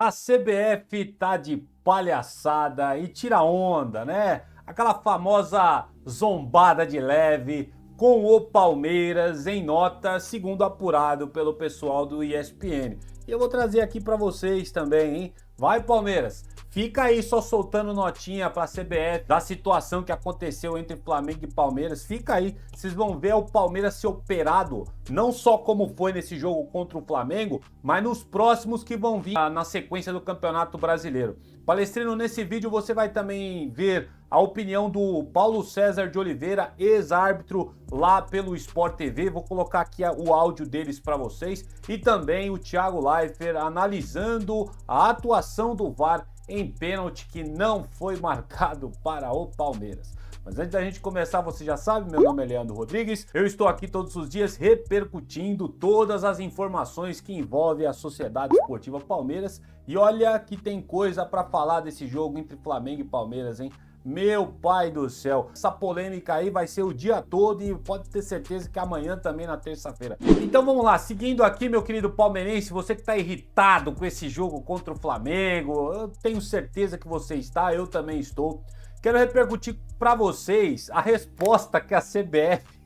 A CBF tá de palhaçada e tira onda, né? Aquela famosa zombada de leve com o Palmeiras em nota, segundo apurado pelo pessoal do ESPN. E eu vou trazer aqui para vocês também, hein? Vai, Palmeiras! Fica aí só soltando notinha para a CBF da situação que aconteceu entre Flamengo e Palmeiras. Fica aí, vocês vão ver o Palmeiras ser operado, não só como foi nesse jogo contra o Flamengo, mas nos próximos que vão vir na sequência do Campeonato Brasileiro. Palestrino, nesse vídeo você vai também ver a opinião do Paulo César de Oliveira, ex-árbitro lá pelo Sport TV. Vou colocar aqui o áudio deles para vocês. E também o Thiago Leifert analisando a atuação do VAR em pênalti que não foi marcado para o Palmeiras. Mas antes da gente começar, você já sabe, meu nome é Leandro Rodrigues, eu estou aqui todos os dias repercutindo todas as informações que envolvem a Sociedade Esportiva Palmeiras, e olha que tem coisa para falar desse jogo entre Flamengo e Palmeiras, hein? Meu pai do céu, essa polêmica aí vai ser o dia todo e pode ter certeza que amanhã também na terça-feira. Então vamos lá, seguindo aqui, meu querido palmeirense, você que tá irritado com esse jogo contra o Flamengo, eu tenho certeza que você está, eu também estou. Quero repercutir para vocês a resposta que a CBF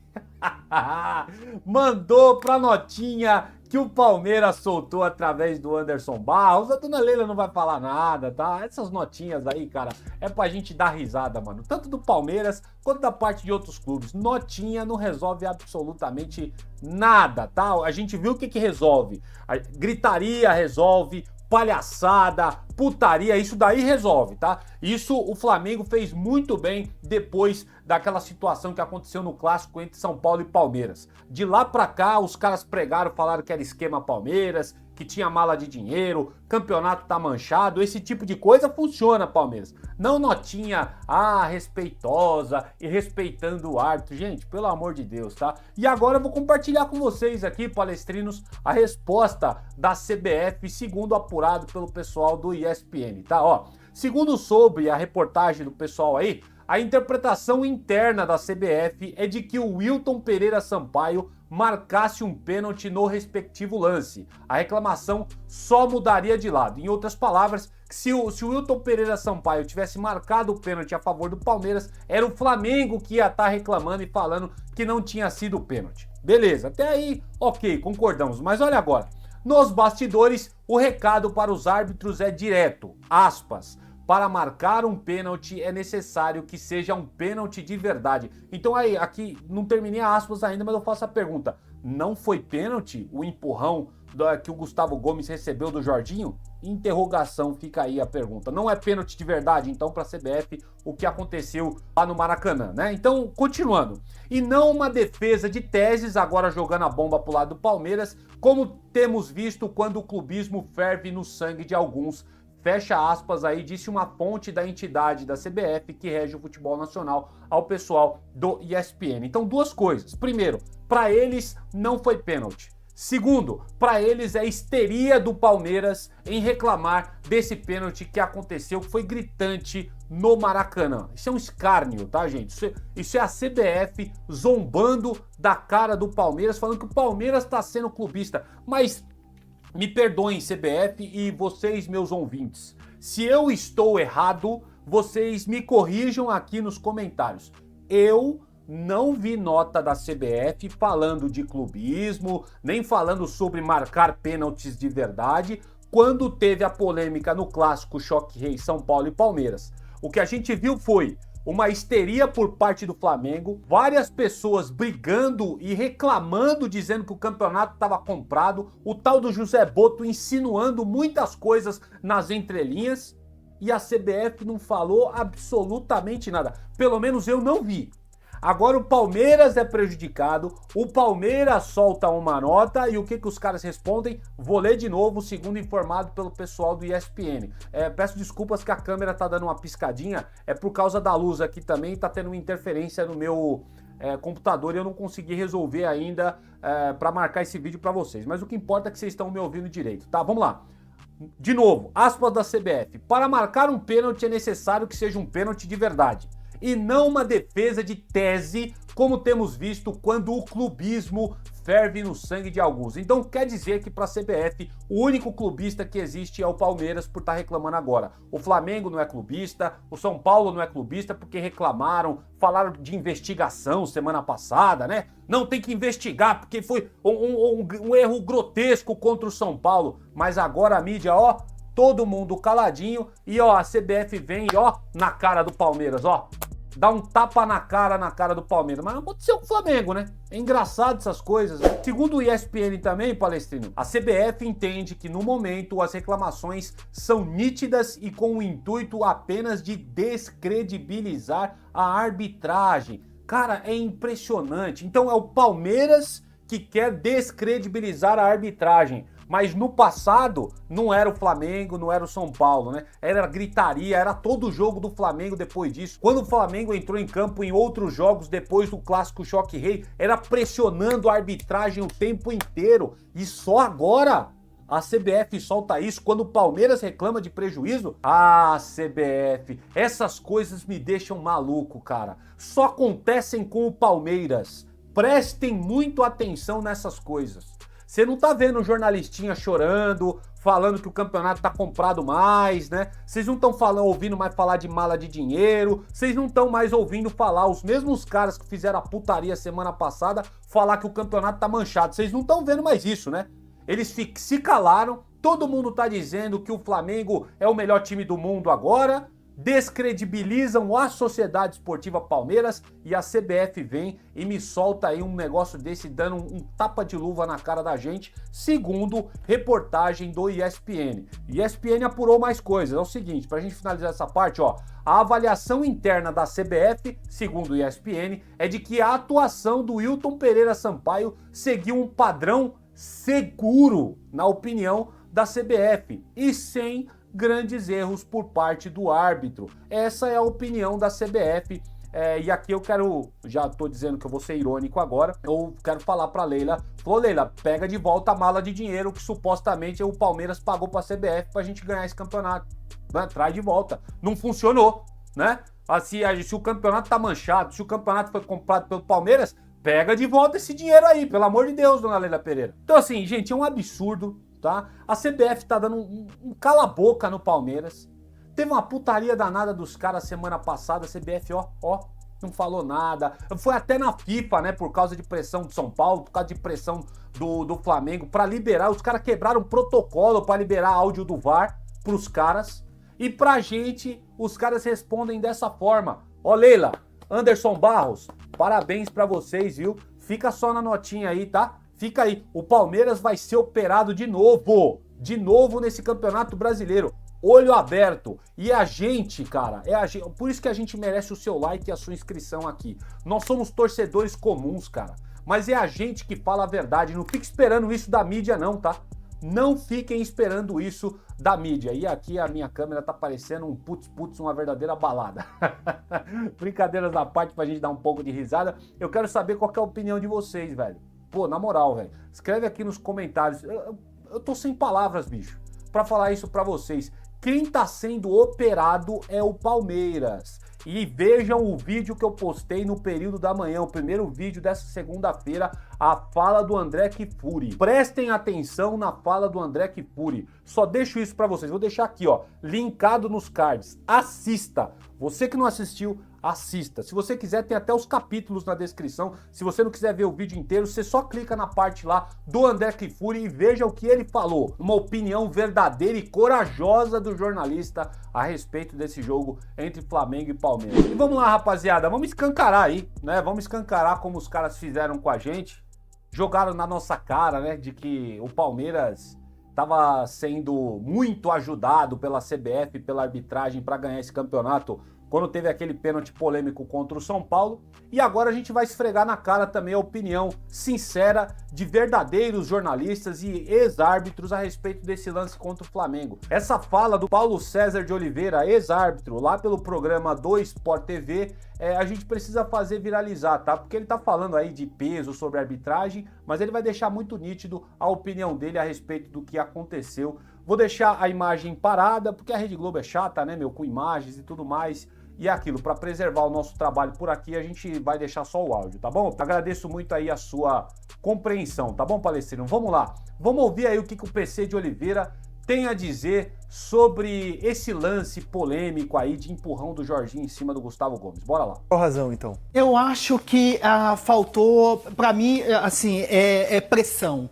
mandou pra notinha que o Palmeiras soltou através do Anderson Barros. A dona Leila não vai falar nada, tá? Essas notinhas aí, cara, é pra gente dar risada, mano. Tanto do Palmeiras quanto da parte de outros clubes. Notinha não resolve absolutamente nada, tá? A gente viu o que resolve. A gritaria resolve, palhaçada, putaria, isso daí resolve, tá? Isso o Flamengo fez muito bem depois daquela situação que aconteceu no clássico entre São Paulo e Palmeiras. De lá pra cá, os caras pregaram, falaram que era esquema Palmeiras, que tinha mala de dinheiro, campeonato tá manchado, esse tipo de coisa funciona, Palmeiras. Não notinha, respeitosa e respeitando o árbitro. Gente, pelo amor de Deus, tá? E agora eu vou compartilhar com vocês aqui, palestrinos, a resposta da CBF, segundo apurado pelo pessoal do ESPN, tá? Ó, segundo soube a reportagem do pessoal aí, a interpretação interna da CBF é de que o Wilton Pereira Sampaio marcasse um pênalti no respectivo lance. A reclamação só mudaria de lado. Em outras palavras, se o Wilton Pereira Sampaio tivesse marcado o pênalti a favor do Palmeiras, era o Flamengo que ia estar reclamando e falando que não tinha sido pênalti. Beleza, até aí, ok, concordamos. Mas olha agora, nos bastidores, o recado para os árbitros é direto, aspas. Para marcar um pênalti é necessário que seja um pênalti de verdade. Então aí, aqui não terminei aspas ainda, mas eu faço a pergunta. Não foi pênalti o empurrão que o Gustavo Gomes recebeu do Jorginho? Interrogação, fica aí a pergunta. Não é pênalti de verdade, então, para a CBF, o que aconteceu lá no Maracanã, né? Então, continuando. E não uma defesa de teses, agora jogando a bomba pro lado do Palmeiras, como temos visto quando o clubismo ferve no sangue de alguns. Fecha aspas aí, disse uma fonte da entidade da CBF que rege o futebol nacional ao pessoal do ESPN. Então, duas coisas. Primeiro, para eles não foi pênalti. Segundo, para eles é histeria do Palmeiras em reclamar desse pênalti que aconteceu, que foi gritante no Maracanã. Isso é um escárnio, tá, gente? Isso é a CBF zombando da cara do Palmeiras, falando que o Palmeiras está sendo clubista. Mas me perdoem, CBF e vocês, meus ouvintes. Se eu estou errado, vocês me corrijam aqui nos comentários. Eu não vi nota da CBF falando de clubismo, nem falando sobre marcar pênaltis de verdade, quando teve a polêmica no clássico Choque Rei São Paulo e Palmeiras. O que a gente viu foi uma histeria por parte do Flamengo, várias pessoas brigando e reclamando, dizendo que o campeonato estava comprado, o tal do José Boto insinuando muitas coisas nas entrelinhas, e a CBF não falou absolutamente nada. Pelo menos eu não vi. Agora o Palmeiras é prejudicado, o Palmeiras solta uma nota e o que os caras respondem? Vou ler de novo, segundo informado pelo pessoal do ESPN. Peço desculpas que a câmera tá dando uma piscadinha, é por causa da luz aqui também, tá tendo uma interferência no meu computador e eu não consegui resolver ainda para marcar esse vídeo para vocês. Mas o que importa é que vocês estão me ouvindo direito, tá? Vamos lá. De novo, aspas da CBF. Para marcar um pênalti é necessário que seja um pênalti de verdade. E não uma defesa de tese, como temos visto quando o clubismo ferve no sangue de alguns. Então quer dizer que para a CBF o único clubista que existe é o Palmeiras por estar reclamando agora. O Flamengo não é clubista, o São Paulo não é clubista porque reclamaram, falaram de investigação semana passada, né? Não, tem que investigar porque foi um erro grotesco contra o São Paulo. Mas agora a mídia, ó, todo mundo caladinho e ó, a CBF vem, ó, na cara do Palmeiras, ó. Dá um tapa na cara do Palmeiras. Mas não aconteceu com o Flamengo, né? É engraçado essas coisas, né? Segundo o ESPN também, Palestrino, a CBF entende que no momento as reclamações são nítidas e com o intuito apenas de descredibilizar a arbitragem. Cara, é impressionante. Então é o Palmeiras que quer descredibilizar a arbitragem. Mas no passado não era o Flamengo, não era o São Paulo, né? Era gritaria, era todo o jogo do Flamengo depois disso. Quando o Flamengo entrou em campo em outros jogos depois do clássico Choque Rei, era pressionando a arbitragem o tempo inteiro. E só agora a CBF solta isso quando o Palmeiras reclama de prejuízo? Ah, CBF, essas coisas me deixam maluco, cara. Só acontecem com o Palmeiras. Prestem muito atenção nessas coisas. Você não tá vendo jornalistinha chorando, falando que o campeonato tá comprado mais, né? Vocês não estão ouvindo mais falar de mala de dinheiro, vocês não estão mais ouvindo falar, os mesmos caras que fizeram a putaria semana passada, falar que o campeonato tá manchado. Vocês não estão vendo mais isso, né? Eles se calaram, todo mundo tá dizendo que o Flamengo é o melhor time do mundo agora, descredibilizam a Sociedade Esportiva Palmeiras e a CBF vem e me solta aí um negócio desse dando um tapa de luva na cara da gente, segundo reportagem do ESPN. ESPN apurou mais coisas, é o seguinte, pra gente finalizar essa parte, ó, a avaliação interna da CBF, segundo o ESPN, é de que a atuação do Wilton Pereira Sampaio seguiu um padrão seguro, na opinião da CBF, e sem grandes erros por parte do árbitro. Essa é a opinião da CBF. E aqui eu quero, já tô dizendo que eu vou ser irônico agora, eu quero falar pra Leila, falou, Leila, pega de volta a mala de dinheiro que supostamente o Palmeiras pagou pra CBF pra gente ganhar esse campeonato, né? Traz de volta. Não funcionou, né? Assim, se o campeonato tá manchado, se o campeonato foi comprado pelo Palmeiras, pega de volta esse dinheiro aí, pelo amor de Deus, dona Leila Pereira. Então assim, gente, é um absurdo, tá? A CBF tá dando um cala-boca no Palmeiras. Teve uma putaria danada dos caras semana passada, a CBF, ó, não falou nada. Foi até na FIFA, né, por causa de pressão de São Paulo, por causa de pressão do Flamengo, pra liberar. Os caras quebraram o protocolo pra liberar áudio do VAR pros caras. E pra gente, os caras respondem dessa forma. Ó, Leila, Anderson Barros, parabéns pra vocês, viu? Fica só na notinha aí, tá? Fica aí, o Palmeiras vai ser operado de novo nesse Campeonato Brasileiro, olho aberto. E a gente, cara, por isso que a gente merece o seu like e a sua inscrição aqui. Nós somos torcedores comuns, cara, mas é a gente que fala a verdade, não fique esperando isso da mídia não, tá? Não fiquem esperando isso da mídia. E aqui a minha câmera tá parecendo um putz, uma verdadeira balada. Brincadeiras à parte pra gente dar um pouco de risada. Eu quero saber qual que é a opinião de vocês, velho. Pô, na moral, velho, escreve aqui nos comentários. Eu tô sem palavras, bicho, pra falar isso pra vocês. Quem tá sendo operado é o Palmeiras. E vejam o vídeo que eu postei no período da manhã, o primeiro vídeo dessa segunda-feira, a fala do André Kfouri. Prestem atenção na fala do André Kfouri. Só deixo isso pra vocês, vou deixar aqui, ó, linkado nos cards. Assista. Você que não assistiu, assista. Se você quiser, tem até os capítulos na descrição. Se você não quiser ver o vídeo inteiro, você só clica na parte lá do André Kfouri e veja o que ele falou. Uma opinião verdadeira e corajosa do jornalista a respeito desse jogo entre Flamengo e Palmeiras. E vamos lá, rapaziada, vamos escancarar aí, né? Vamos escancarar como os caras fizeram com a gente. Jogaram na nossa cara, né, de que o Palmeiras estava sendo muito ajudado pela CBF, pela arbitragem para ganhar esse campeonato quando teve aquele pênalti polêmico contra o São Paulo. E agora a gente vai esfregar na cara também a opinião sincera de verdadeiros jornalistas e ex-árbitros a respeito desse lance contra o Flamengo. Essa fala do Paulo César de Oliveira, ex-árbitro, lá pelo programa do Sport TV, a gente precisa fazer viralizar, tá? Porque ele tá falando aí de peso sobre arbitragem, mas ele vai deixar muito nítido a opinião dele a respeito do que aconteceu. Vou deixar a imagem parada, porque a Rede Globo é chata, né, meu, com imagens e tudo mais. E é aquilo, para preservar o nosso trabalho por aqui, a gente vai deixar só o áudio, tá bom? Agradeço muito aí a sua compreensão, tá bom, Palestrino? Vamos lá, vamos ouvir aí o que o PC de Oliveira tem a dizer sobre esse lance polêmico aí de empurrão do Jorginho em cima do Gustavo Gomes. Bora lá. Qual razão, então? Eu acho que faltou, para mim, assim, pressão.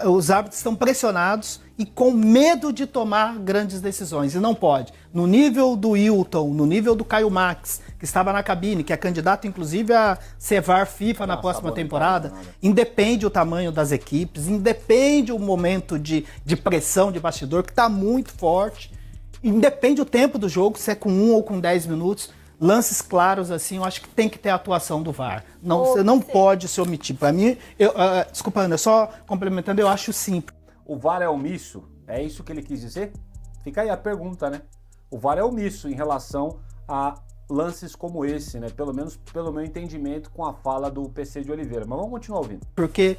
Os árbitros estão pressionados e com medo de tomar grandes decisões, e não pode. No nível do Hilton, no nível do Caio Max, que estava na cabine, que é candidato inclusive a ser VAR FIFA na próxima temporada, independe o tamanho das equipes, independe o momento de pressão de bastidor, que está muito forte, independe o tempo do jogo, se é com 1 ou com 10 minutos, lances claros assim, eu acho que tem que ter a atuação do VAR. Não, você não pode se omitir. Para mim, desculpa, Ana, só complementando, eu acho simples. O VAR é omisso? É isso que ele quis dizer? Fica aí a pergunta, né? O VAR é omisso em relação a lances como esse, né? Pelo menos pelo meu entendimento com a fala do PC de Oliveira. Mas vamos continuar ouvindo. Porque,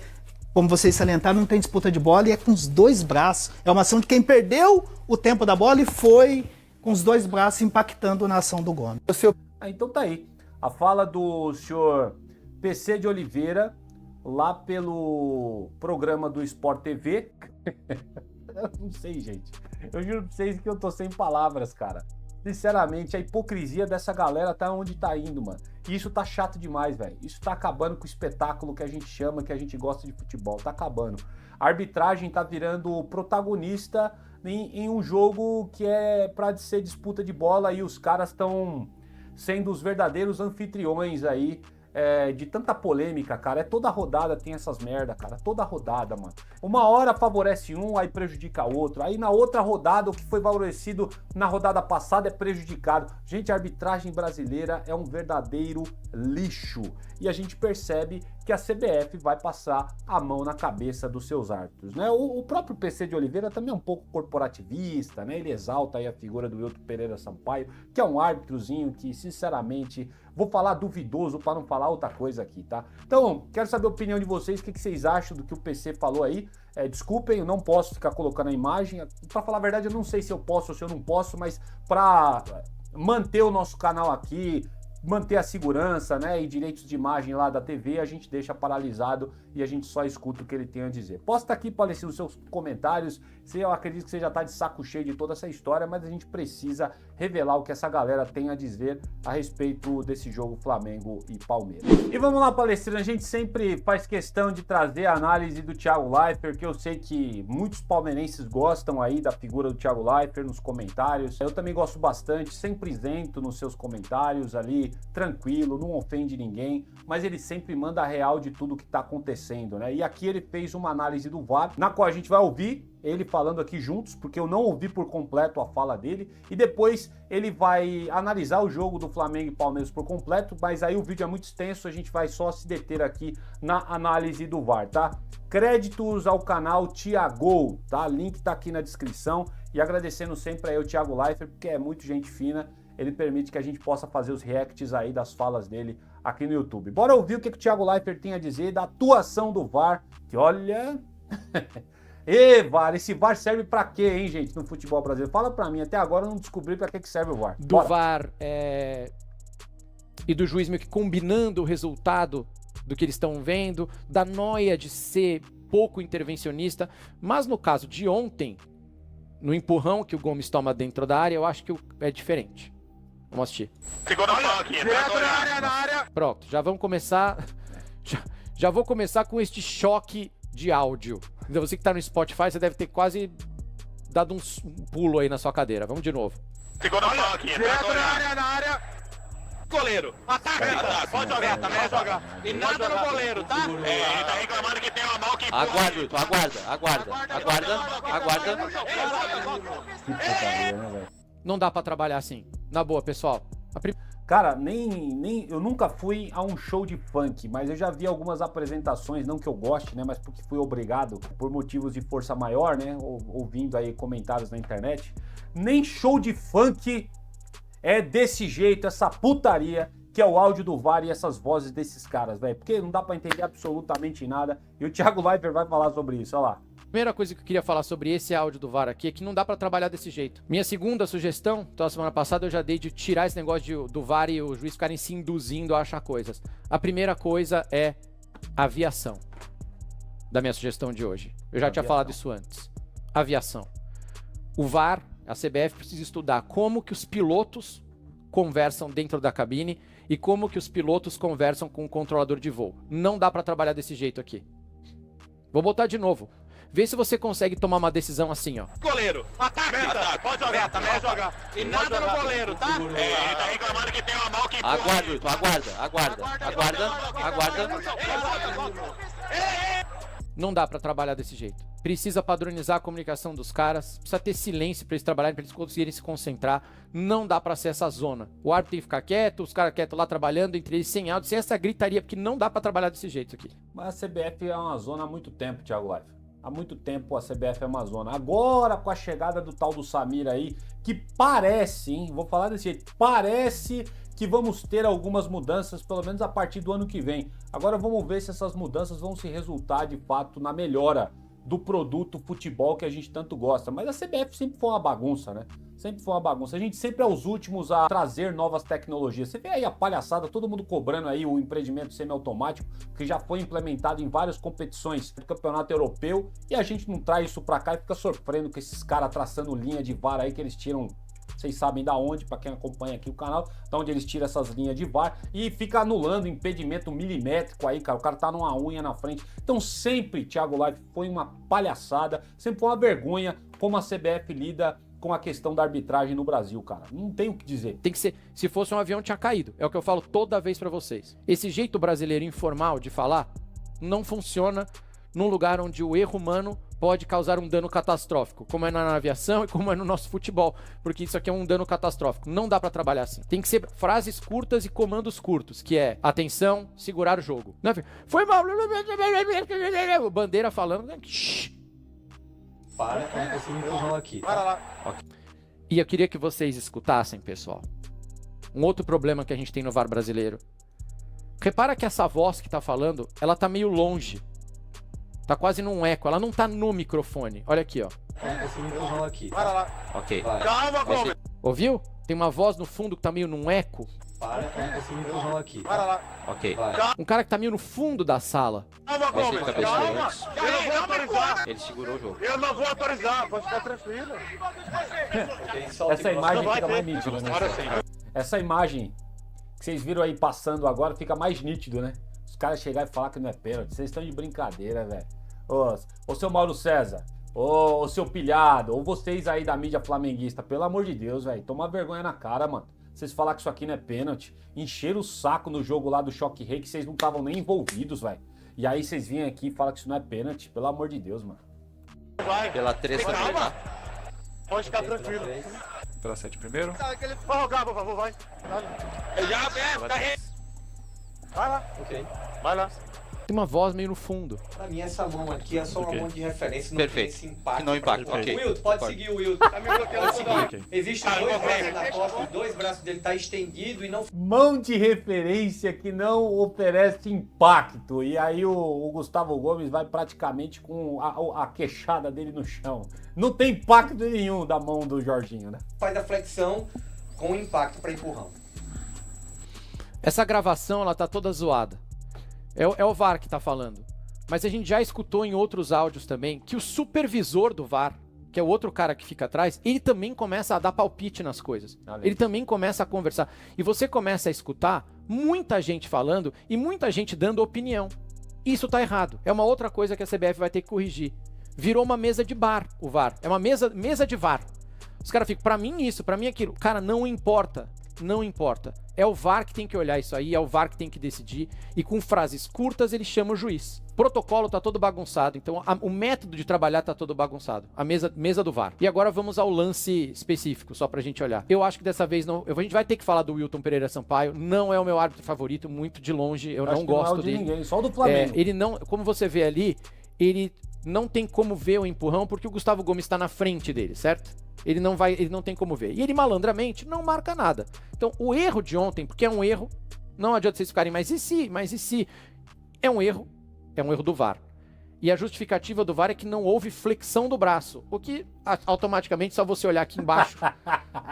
como vocês salientaram, não tem disputa de bola e é com os dois braços. É uma ação de quem perdeu o tempo da bola e foi com os dois braços impactando na ação do Gomes. Então tá aí. A fala do senhor PC de Oliveira, lá pelo programa do Sport TV. Eu não sei, gente. Eu juro pra vocês que eu tô sem palavras, cara. Sinceramente, a hipocrisia dessa galera tá onde tá indo, mano. E isso tá chato demais, velho. Isso tá acabando com o espetáculo que a gente chama, que a gente gosta de futebol. Tá acabando. A arbitragem tá virando protagonista em um jogo que é pra ser disputa de bola e os caras estão sendo os verdadeiros anfitriões aí de tanta polêmica, cara. Toda rodada tem essas merda, cara. Toda rodada, mano. Uma hora favorece um, aí prejudica outro. Aí na outra rodada, o que foi favorecido na rodada passada é prejudicado. Gente, a arbitragem brasileira é um verdadeiro lixo. E a gente percebe que a CBF vai passar a mão na cabeça dos seus árbitros, né? O próprio PC de Oliveira também é um pouco corporativista, né? Ele exalta aí a figura do Wilton Pereira Sampaio, que é um árbitro,zinho que, sinceramente, vou falar duvidoso para não falar outra coisa aqui, tá? Então, quero saber a opinião de vocês, o que vocês acham do que o PC falou aí. Desculpem, eu não posso ficar colocando a imagem. Para falar a verdade, eu não sei se eu posso ou se eu não posso, mas para manter o nosso canal aqui, manter a segurança, né, e direitos de imagem lá da TV, a gente deixa paralisado e a gente só escuta o que ele tem a dizer. Posta aqui, Palestino, os seus comentários. Eu acredito que você já tá de saco cheio de toda essa história, mas a gente precisa revelar o que essa galera tem a dizer a respeito desse jogo Flamengo e Palmeiras. E vamos lá, Palestino, a gente sempre faz questão de trazer a análise do Thiago Leifert, que eu sei que muitos palmeirenses gostam aí da figura do Thiago Leifert nos comentários. Eu também gosto bastante, sempre isento nos seus comentários ali, tranquilo, não ofende ninguém, mas ele sempre manda a real de tudo que tá acontecendo, né? E aqui ele fez uma análise do VAR, na qual a gente vai ouvir ele falando aqui juntos, porque eu não ouvi por completo a fala dele, e depois ele vai analisar o jogo do Flamengo e Palmeiras por completo, mas aí o vídeo é muito extenso, a gente vai só se deter aqui na análise do VAR, tá? Créditos ao canal Thiago, tá? Link tá aqui na descrição, e agradecendo sempre aí o Thiago Leifert, porque é muito gente fina, ele permite que a gente possa fazer os reacts aí das falas dele aqui no YouTube. Bora ouvir o que o Thiago Leifert tem a dizer da atuação do VAR, que olha... VAR, esse VAR serve pra quê, hein, gente, no futebol brasileiro? Fala pra mim, até agora eu não descobri pra que serve o VAR. Do VAR e do juiz meio que combinando o resultado do que eles estão vendo, da noia de ser pouco intervencionista, mas no caso de ontem, no empurrão que o Gomes toma dentro da área, eu acho que é diferente. Vamos assistir. Segura a aqui, na área. Pronto, já vamos começar. Já vou começar com este choque de áudio. Então você que tá no Spotify, você deve ter quase dado um pulo aí na sua cadeira. Vamos de novo. Segura a aqui, na área. Goleiro. Ataca. Pode jogar, tá? Pode jogar. E nada no goleiro, tá? Ele tá reclamando que tem uma mão que... Aguarda. Não dá pra trabalhar assim. Na boa, pessoal. Cara, eu nunca fui a um show de funk, mas eu já vi algumas apresentações, não que eu goste, né, mas porque fui obrigado por motivos de força maior, né, ouvindo aí comentários na internet. Nem show de funk é desse jeito, essa putaria que é o áudio do VAR e essas vozes desses caras, velho, porque não dá pra entender absolutamente nada. E o Thiago Leifert vai falar sobre isso, olha lá. Primeira coisa que eu queria falar sobre esse áudio do VAR aqui é que não dá pra trabalhar desse jeito. Minha segunda sugestão, então, a semana passada eu já dei de tirar esse negócio do VAR e o juiz ficarem se induzindo a achar coisas. A primeira coisa é aviação, da minha sugestão de hoje. Eu já tinha falado isso antes. Aviação. O VAR, a CBF precisa estudar como que os pilotos conversam dentro da cabine e como que os pilotos conversam com o controlador de voo. Não dá pra trabalhar desse jeito aqui. Vou botar de novo. Vê se você consegue tomar uma decisão assim, ó. Goleiro, ataque, pode jogar, também jogar. E nada no goleiro, tá? Ele tá reclamando que tem uma mão que... Aguarda. Não dá pra trabalhar desse jeito. Precisa padronizar a comunicação dos caras, precisa ter silêncio pra eles trabalharem, pra eles conseguirem se concentrar. Não dá pra ser essa zona. O árbitro tem que ficar quieto, os caras quietos lá trabalhando, entre eles sem áudio, sem essa gritaria, porque não dá pra trabalhar desse jeito aqui. Mas a CBF é uma zona há muito tempo, Thiago Live. Há muito tempo a CBF é uma zona. Agora, com a chegada do tal do Samir aí, que parece, hein, vou falar desse jeito, parece que vamos ter algumas mudanças, pelo menos a partir do ano que vem. Agora vamos ver se essas mudanças vão se resultar de fato na melhora do produto futebol que a gente tanto gosta. Mas a CBF sempre foi uma bagunça, né? Sempre foi uma bagunça. A gente sempre é os últimos a trazer novas tecnologias. Você vê aí a palhaçada, todo mundo cobrando aí o empreendimento semiautomático, que já foi implementado em várias competições do campeonato europeu, e a gente não traz isso pra cá e fica sofrendo com esses caras traçando linha de VAR aí que eles tiram, vocês sabem da onde, para quem acompanha aqui o canal, da onde eles tiram essas linhas de VAR e fica anulando impedimento milimétrico aí, cara. O cara tá numa unha na frente. Então sempre, Thiago Live, foi uma palhaçada, sempre foi uma vergonha como a CBF lida com a questão da arbitragem no Brasil, cara. Não tem o que dizer. Tem que ser, se fosse um avião tinha caído. É o que eu falo toda vez pra vocês. Esse jeito brasileiro informal de falar não funciona num lugar onde o erro humano pode causar um dano catastrófico, como é na aviação e como é no nosso futebol, porque isso aqui é um dano catastrófico. Não dá pra trabalhar assim. Tem que ser frases curtas e comandos curtos, que é atenção, segurar o jogo. Não é, foi mal. Bandeira falando. Para com esse empurrão aqui. Para lá. E eu queria que vocês escutassem, pessoal. Um outro problema que a gente tem no VAR brasileiro. Repara que essa voz que tá falando, ela tá meio longe. Tá quase num eco, ela não tá no microfone. Olha aqui, ó. Esse empurrão aqui. Para lá. Ok. Calma, Gomes. Ouviu? Tem uma voz no fundo que tá meio num eco. Para com esse empurrão aqui. Para lá. Ok. Um cara que tá meio no fundo da sala. Calma, Gomes. Calma. Eu não vou autorizar. Ele segurou o jogo. Eu não vou autorizar. Pode ficar tranquilo. Essa imagem fica mais ter. nítida, né? Agora sim. Essa imagem que vocês viram aí passando agora fica mais nítido, né? Os caras chegarem e falar que não é pênalti. Vocês estão de brincadeira, velho. Ô, seu Mauro César, ô, seu pilhado, ou vocês aí da mídia flamenguista, pelo amor de Deus, velho, toma vergonha na cara, mano. Vocês falar que isso aqui não é pênalti, encheram o saco no jogo lá do Choque Rei, que vocês não estavam nem envolvidos, velho. E aí vocês vêm aqui e falam que isso não é pênalti, pelo amor de Deus, mano. Vai. Pela 3 também, tá? Pode ficar tranquilo. Pela 7 primeiro. Vai rogar, por favor, vai. Já, vai lá. Ok. Vai lá. Tem uma voz meio no fundo. Pra mim, essa mão aqui é só uma mão de referência. Não Perfeito. tem esse impacto. Que não impacta, ok. Wilton, pode seguir o Wilton. Tá me bloqueando toda hora. Ok. Existem dois braços na costa, os dois braços dele tá estendido e não... Mão de referência que não oferece impacto. E aí o Gustavo Gomes vai praticamente com a queixada dele no chão. Não tem impacto nenhum da mão do Jorginho, né? faz a flexão com impacto para empurrão. Essa gravação, ela tá toda zoada. É o VAR que tá falando. Mas a gente já escutou em outros áudios também que o supervisor do VAR, que é o outro cara que fica atrás, ele também começa a dar palpite nas coisas. Ele também começa a conversar. E você começa a escutar muita gente falando e muita gente dando opinião. Isso tá errado. É uma outra coisa que a CBF vai ter que corrigir. Virou uma mesa de bar, o VAR. É uma mesa de VAR. Os caras ficam, pra mim isso, pra mim aquilo. Cara, não importa. Não importa. É o VAR que tem que olhar isso aí, é o VAR que tem que decidir. E com frases curtas ele chama o juiz. O protocolo tá todo bagunçado, então o método de trabalhar tá todo bagunçado. A mesa do VAR. E agora vamos ao lance específico, só pra gente olhar. Eu acho que dessa vez não. A gente vai ter que falar do Wilton Pereira Sampaio. Não é o meu árbitro favorito, muito de longe. Eu não gosto não é o de dele. Ninguém, só do Flamengo. Ele não. Como você vê ali, ele não tem como ver o empurrão porque o Gustavo Gomes tá na frente dele, certo? Ele não tem como ver. E ele malandramente não marca nada. Então, o erro de ontem, porque é um erro, não adianta vocês ficarem, mas e se? É um erro do VAR. E a justificativa do VAR é que não houve flexão do braço. O que automaticamente, só você olhar aqui embaixo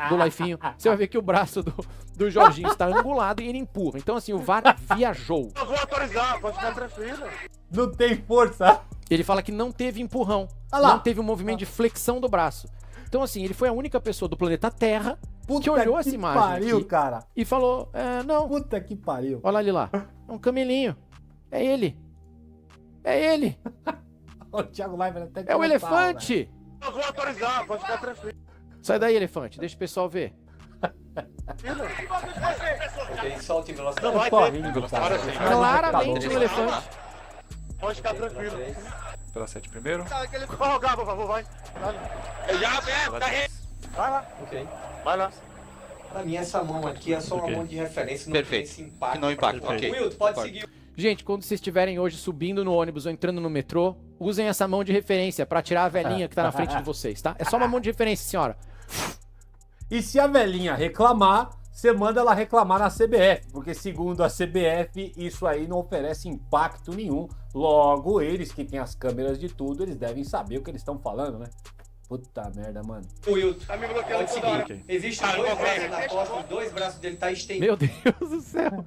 do Laifinho, você vai ver que o braço do Jorginho está angulado e ele empurra. Então, assim, o VAR viajou. Eu vou autorizar, pode ficar tranquilo. Não tem força. Ele fala que não teve empurrão, Olha lá. não teve um movimento de flexão do braço. Então, assim, ele foi a única pessoa do planeta Terra Puta que olhou que essa imagem pariu, aqui cara. e falou, não, Puta que pariu. olha ali lá, é um camelinho, é ele, é ele, O Thiago Leifert até é o elefante. Eu vou autorizar, pode ficar tranquilo. Sai daí, elefante, deixa o pessoal ver. Ok, solta em velocidade. Não vai Tô ter. rindo, cara. Agora sim. Claramente um elefante. Pode ficar tranquilo. Pela 7 primeiro. Ó, Gabo, por favor, vai. Já, vai lá. Ok. Vai lá. Pra mim, essa mão aqui é só uma Ok. mão de referência, não Perfeito. tem esse impacto. Que não impacta, ok. Will, pode seguir. Gente, quando vocês estiverem hoje subindo no ônibus ou entrando no metrô, usem essa mão de referência pra tirar a velhinha que tá na frente de vocês, tá? É só uma mão de referência, senhora. E se a velhinha reclamar, você manda ela reclamar na CBF, porque segundo a CBF, isso aí não oferece impacto nenhum. Logo, eles que têm as câmeras de tudo, eles devem saber o que eles estão falando, né? Puta merda, mano. Will, Tá me bloqueando pode toda hora. seguir. Existem dois braços na costa, os dois braços dele tá estendidos. Meu Deus do céu.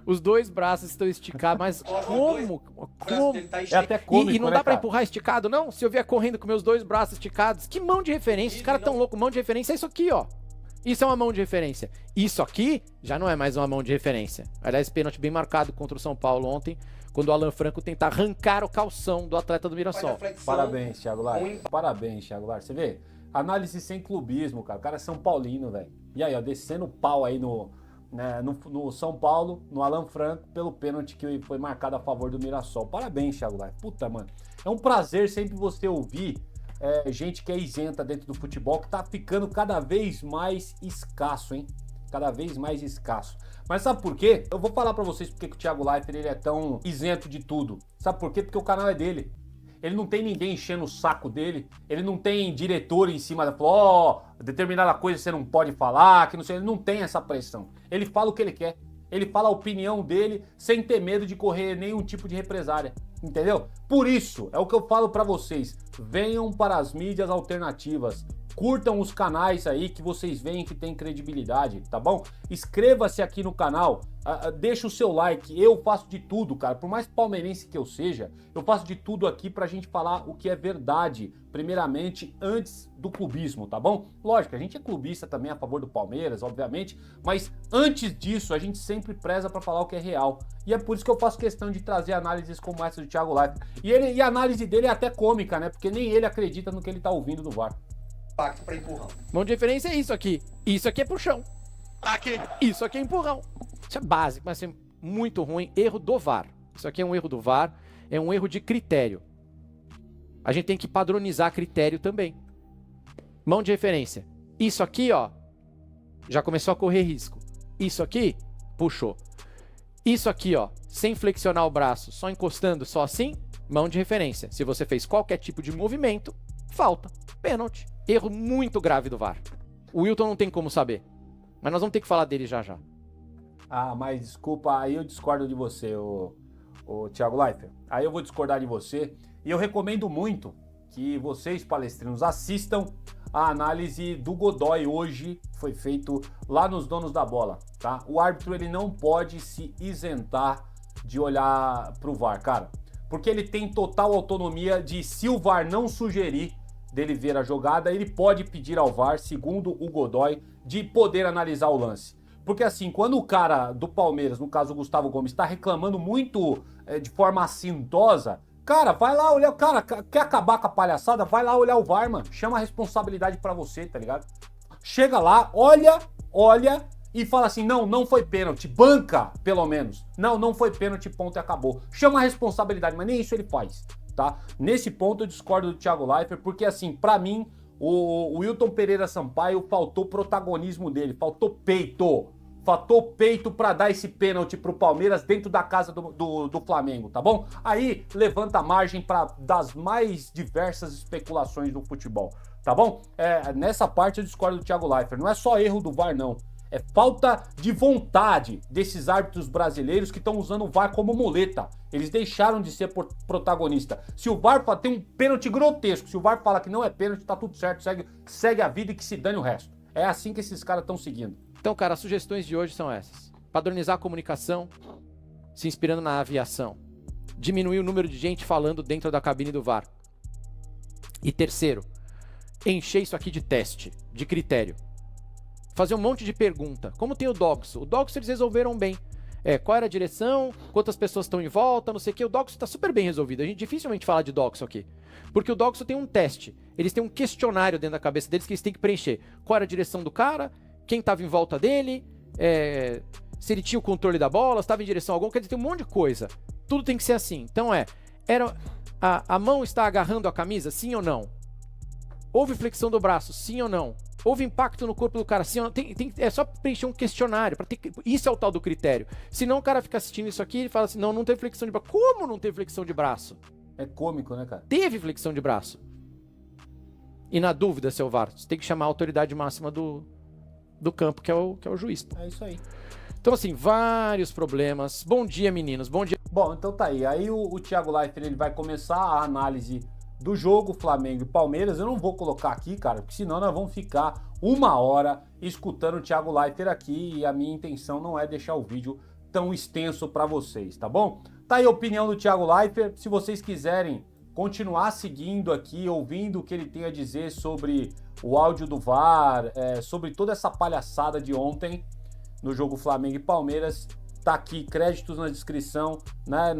Os dois braços estão esticados, mas como? O braço dele tá É estendido. até cômico, E não né, dá pra cara? empurrar esticado, não? Se eu vier correndo com meus dois braços esticados, que mão de referência? Os caras tão loucos, mão de referência é isso aqui, ó. Isso é uma mão de referência. Isso aqui já não é mais uma mão de referência. Aliás, pênalti bem marcado contra o São Paulo ontem, quando o Alan Franco tenta arrancar o calção do atleta do Faz a Mirassol. flexão. Parabéns, Thiago Leifert. Parabéns, Thiago Leifert. Você vê? Análise sem clubismo, cara. O cara é São Paulino, velho. E aí, ó, descendo o pau aí no São Paulo, no Alan Franco, pelo pênalti que foi marcado a favor do Mirassol. Parabéns, Thiago Leifert. Puta, mano. É um prazer sempre você ouvir gente que é isenta dentro do futebol, que tá ficando cada vez mais escasso, hein? Cada vez mais escasso. Mas sabe por quê? Eu vou falar pra vocês porque que o Thiago Leifert ele é tão isento de tudo. Sabe por quê? Porque o canal é dele. Ele não tem ninguém enchendo o saco dele. Ele não tem diretor em cima da... Ó, determinada coisa você não pode falar, que não sei. Ele não tem essa pressão. Ele fala o que ele quer. Ele fala a opinião dele sem ter medo de correr nenhum tipo de represália. Entendeu? Por isso, é o que eu falo pra vocês. Venham para as mídias alternativas. Curtam os canais aí que vocês veem que tem credibilidade, tá bom? Inscreva-se aqui no canal, deixa o seu like, eu faço de tudo, cara. Por mais palmeirense que eu seja, eu faço de tudo aqui pra gente falar o que é verdade, primeiramente, antes do clubismo, tá bom? Lógico, a gente é clubista também a favor do Palmeiras, obviamente, mas antes disso, a gente sempre preza pra falar o que é real. E é por isso que eu faço questão de trazer análises como essa do Thiago Leifert. E a análise dele é até cômica, né? Porque nem ele acredita no que ele tá ouvindo do VAR. Impacto pra empurrão. Mão de referência é isso aqui. Isso aqui é puxão. Aqui. Isso aqui é empurrão. Isso é básico, mas é muito ruim. Erro do VAR. Isso aqui é um erro do VAR, é um erro de critério. A gente tem que padronizar critério também. Mão de referência. Isso aqui, ó, já começou a correr risco. Isso aqui, puxou. Isso aqui, ó, sem flexionar o braço, só encostando, só assim, mão de referência. Se você fez qualquer tipo de movimento, falta. Pênalti. Erro muito grave do VAR. O Wilton não tem como saber. Mas nós vamos ter que falar dele já já. Ah, mas desculpa, aí eu discordo de você, o Thiago Leifert. Aí eu vou discordar de você. E eu recomendo muito que vocês, palestrinos, assistam a análise do Godoy hoje, foi feito lá nos Donos da Bola, tá? O árbitro, ele não pode se isentar de olhar pro VAR, cara. Porque ele tem total autonomia de, se o VAR não sugerir dele ver a jogada, ele pode pedir ao VAR, segundo o Godoy, de poder analisar o lance. Porque assim, quando o cara do Palmeiras, no caso o Gustavo Gomes, está reclamando muito de forma assintosa, cara, vai lá olhar, cara, quer acabar com a palhaçada? Vai lá olhar o VAR, mano. Chama a responsabilidade pra você, tá ligado? Chega lá, olha e fala assim, não foi pênalti, banca, pelo menos. Não foi pênalti, ponto e acabou. Chama a responsabilidade, mas nem isso ele faz, tá? Nesse ponto eu discordo do Thiago Leifert, porque assim, pra mim, o Wilton Pereira Sampaio faltou protagonismo dele, faltou peito pra dar esse pênalti pro Palmeiras dentro da casa do Flamengo, tá bom? Aí levanta a margem das mais diversas especulações do futebol, tá bom? Nessa parte eu discordo do Thiago Leifert, não é só erro do VAR não, É falta de vontade desses árbitros brasileiros que estão usando o VAR como muleta. Eles deixaram de ser protagonista. Se o VAR tem um pênalti grotesco, se o VAR fala que não é pênalti, tá tudo certo, segue a vida e que se dane o resto. É assim que esses caras estão seguindo. Então, cara, as sugestões de hoje são essas. Padronizar a comunicação, se inspirando na aviação. Diminuir o número de gente falando dentro da cabine do VAR. E terceiro, encher isso aqui de teste, de critério. Fazer um monte de pergunta. Como tem o Doxo? O Doxo eles resolveram bem. Qual era a direção, quantas pessoas estão em volta, não sei o que. O Doxo está super bem resolvido. A gente dificilmente fala de Doxo aqui. Porque o Doxo tem um teste. Eles têm um questionário dentro da cabeça deles que eles têm que preencher. Qual era a direção do cara, quem estava em volta dele, se ele tinha o controle da bola, se estava em direção a algum. Quer dizer, tem um monte de coisa. Tudo tem que ser assim. Então a mão está agarrando a camisa, sim ou não? Houve flexão do braço, sim ou não? Houve impacto no corpo do cara, sim ou não? É só preencher um questionário. Isso é o tal do critério. Senão o cara fica assistindo isso aqui e fala assim, não teve flexão de braço. Como não teve flexão de braço? É cômico, né, cara? Teve flexão de braço. E na dúvida, seu VAR, você tem que chamar a autoridade máxima do campo, que é o juiz. É isso aí. Então, assim, vários problemas. Bom dia, meninos. Bom dia. Bom, então tá aí. Aí o Thiago Leifert, ele vai começar a análise do jogo Flamengo e Palmeiras. Eu não vou colocar aqui, cara, porque senão nós vamos ficar 1 hora escutando o Thiago Leifert aqui e a minha intenção não é deixar o vídeo tão extenso para vocês, tá bom? Tá aí a opinião do Thiago Leifert. Se vocês quiserem continuar seguindo aqui, ouvindo o que ele tem a dizer sobre o áudio do VAR, sobre toda essa palhaçada de ontem no jogo Flamengo e Palmeiras, tá aqui, créditos na descrição, né?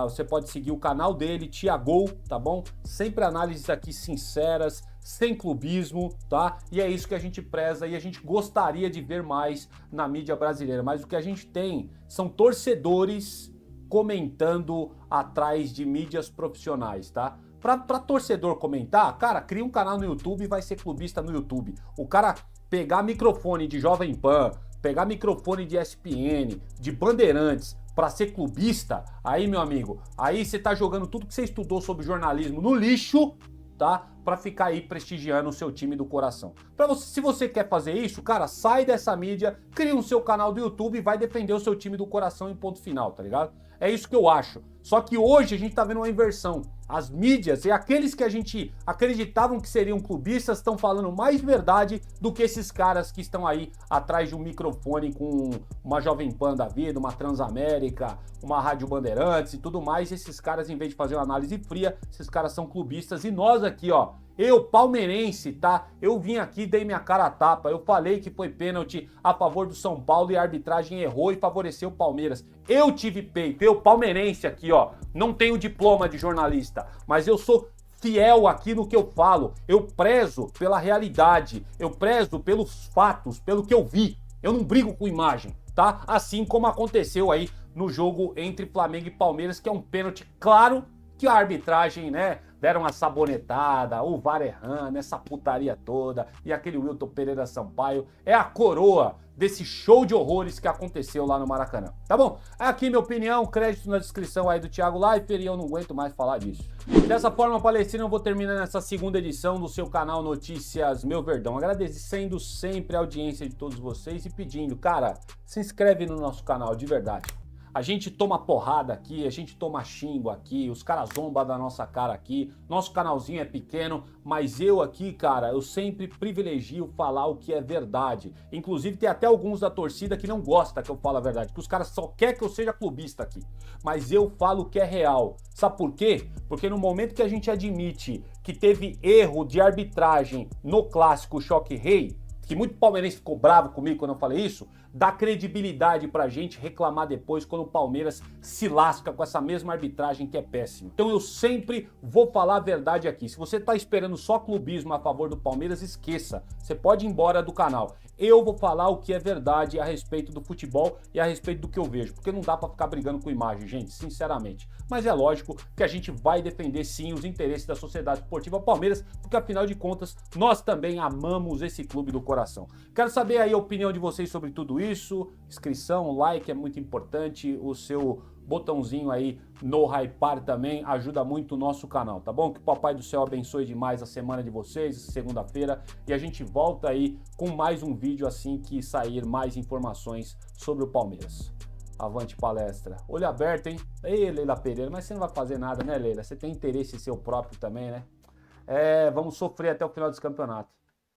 Você pode seguir o canal dele, Thiago, tá bom? Sempre análises aqui sinceras, sem clubismo, tá? E é isso que a gente preza e a gente gostaria de ver mais na mídia brasileira. Mas o que a gente tem são torcedores comentando atrás de mídias profissionais, tá? Pra torcedor comentar, cara, cria um canal no YouTube e vai ser clubista no YouTube. O cara pegar microfone de Jovem Pan, pegar microfone de ESPN, de Bandeirantes, para ser clubista, aí, meu amigo, aí você tá jogando tudo que você estudou sobre jornalismo no lixo, tá? Para ficar aí prestigiando o seu time do coração. Se você quer fazer isso, cara, sai dessa mídia, cria um seu canal do YouTube e vai defender o seu time do coração em ponto final, tá ligado? É isso que eu acho. Só que hoje a gente tá vendo uma inversão. As mídias e aqueles que a gente acreditavam que seriam clubistas estão falando mais verdade do que esses caras que estão aí atrás de um microfone com uma Jovem Pan da vida, uma Transamérica, uma Rádio Bandeirantes e tudo mais. Esses caras, em vez de fazer uma análise fria, esses caras são clubistas. E nós aqui, ó, eu, palmeirense, tá? Eu vim aqui, dei minha cara a tapa. Eu falei que foi pênalti a favor do São Paulo e a arbitragem errou e favoreceu o Palmeiras. Eu tive peito, eu, palmeirense aqui, ó. Não tenho diploma de jornalista, mas eu sou fiel aqui no que eu falo. Eu prezo pela realidade, eu prezo pelos fatos, pelo que eu vi. Eu não brigo com imagem, tá? Assim como aconteceu aí no jogo entre Flamengo e Palmeiras, que é um pênalti claro que a arbitragem, né, deram uma sabonetada, o VAR errando, essa putaria toda, e aquele Wilton Pereira Sampaio é a coroa desse show de horrores que aconteceu lá no Maracanã, tá bom? Aqui minha opinião, crédito na descrição aí do Thiago Leifert e eu não aguento mais falar disso. Dessa forma, Palestina, eu vou terminando essa segunda edição do seu canal Notícias Meu Verdão, agradecendo sempre a audiência de todos vocês e pedindo, cara, se inscreve no nosso canal, de verdade. A gente toma porrada aqui, a gente toma xingo aqui, os caras zombam da nossa cara aqui, nosso canalzinho é pequeno, mas eu aqui, cara, eu sempre privilegio falar o que é verdade. Inclusive tem até alguns da torcida que não gostam que eu falo a verdade, que os caras só querem que eu seja clubista aqui. Mas eu falo o que é real. Sabe por quê? Porque no momento que a gente admite que teve erro de arbitragem no clássico Choque Rei, que muito palmeirense ficou bravo comigo quando eu falei isso, dá credibilidade pra gente reclamar depois quando o Palmeiras se lasca com essa mesma arbitragem que é péssima. Então eu sempre vou falar a verdade aqui. Se você tá esperando só clubismo a favor do Palmeiras, esqueça. Você pode ir embora do canal. Eu vou falar o que é verdade a respeito do futebol e a respeito do que eu vejo, porque não dá pra ficar brigando com imagem, gente, sinceramente. Mas é lógico que a gente vai defender sim os interesses da Sociedade Esportiva Palmeiras, porque afinal de contas, nós também amamos esse clube do coração. Quero saber aí a opinião de vocês sobre tudo isso, inscrição, like é muito importante, o seu botãozinho aí no Hypar também, ajuda muito o nosso canal, tá bom? Que o Papai do Céu abençoe demais a semana de vocês, segunda-feira, e a gente volta aí com mais um vídeo assim que sair mais informações sobre o Palmeiras. Avante palestra. Olho aberto, hein? Ei, Leila Pereira, mas você não vai fazer nada, né, Leila? Você tem interesse seu próprio também, né? Vamos sofrer até o final desse campeonato.